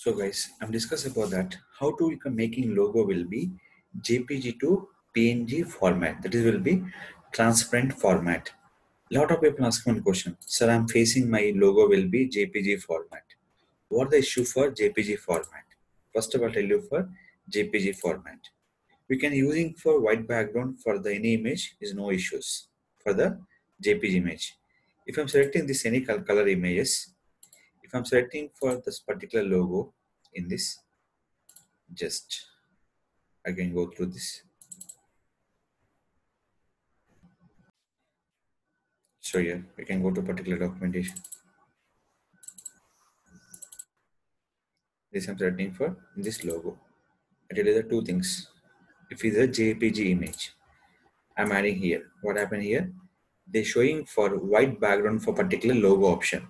So guys, I'm discussing about that how to making logo will be JPG to PNG format. That is will be transparent format. Lot of people ask one question, sir. I'm facing my logo will be JPG format. What the issue for JPG format? First of all, tell you for JPG format. We can using for white background for the any image is no issues for the JPG image. If I'm selecting this any color images, if I'm selecting for this particular logo in this, just I can go through this. So here we can go to particular documentation. This I'm selecting for this logo. I tell you the two things. If it's a JPG image, I'm adding here. What happened here? They're showing for white background for particular logo option.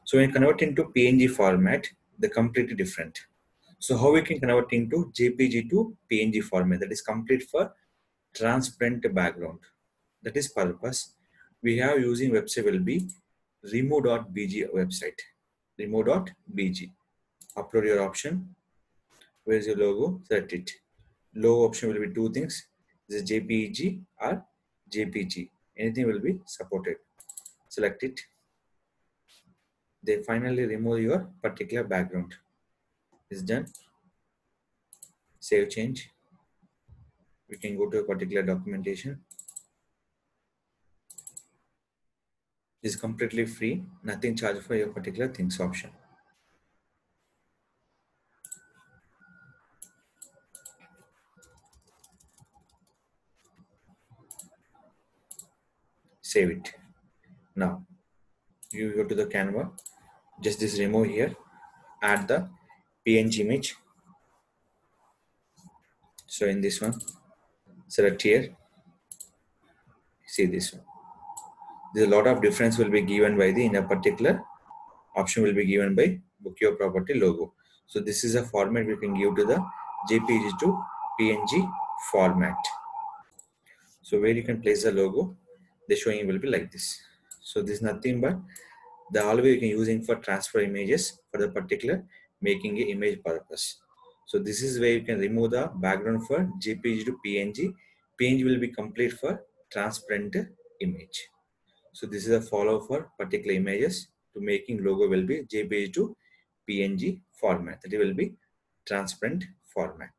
So when you convert into PNG format, they're completely different. So how we can convert into JPG to PNG format? That is complete for transparent background. That is purpose. We have using website will be remove.bg website. Remove.bg. Upload your option. Where is your logo? Select it. Logo option will be two things. This is JPG or JPG. Anything will be supported. Select it. They finally remove your particular background. Is done. Save change. We can go to a particular documentation. This is completely free. Nothing charged for your particular things option. Save it. Now you go to the Canva. Just this remove here. Add the PNG image. So in this one, select here. See this one. There's a lot of difference will be given by the in a particular option will be given by book your property logo. So this is a format we can give to the JPG to PNG format. So where you can place the logo, the showing will be like this. So this is nothing but the always you can using for transfer images for the particular making a image purpose. So this is where you can remove the background for JPG to PNG. PNG will be complete for transparent image. So this is a follow for particular images to making logo will be JPG to PNG format. That will be transparent format.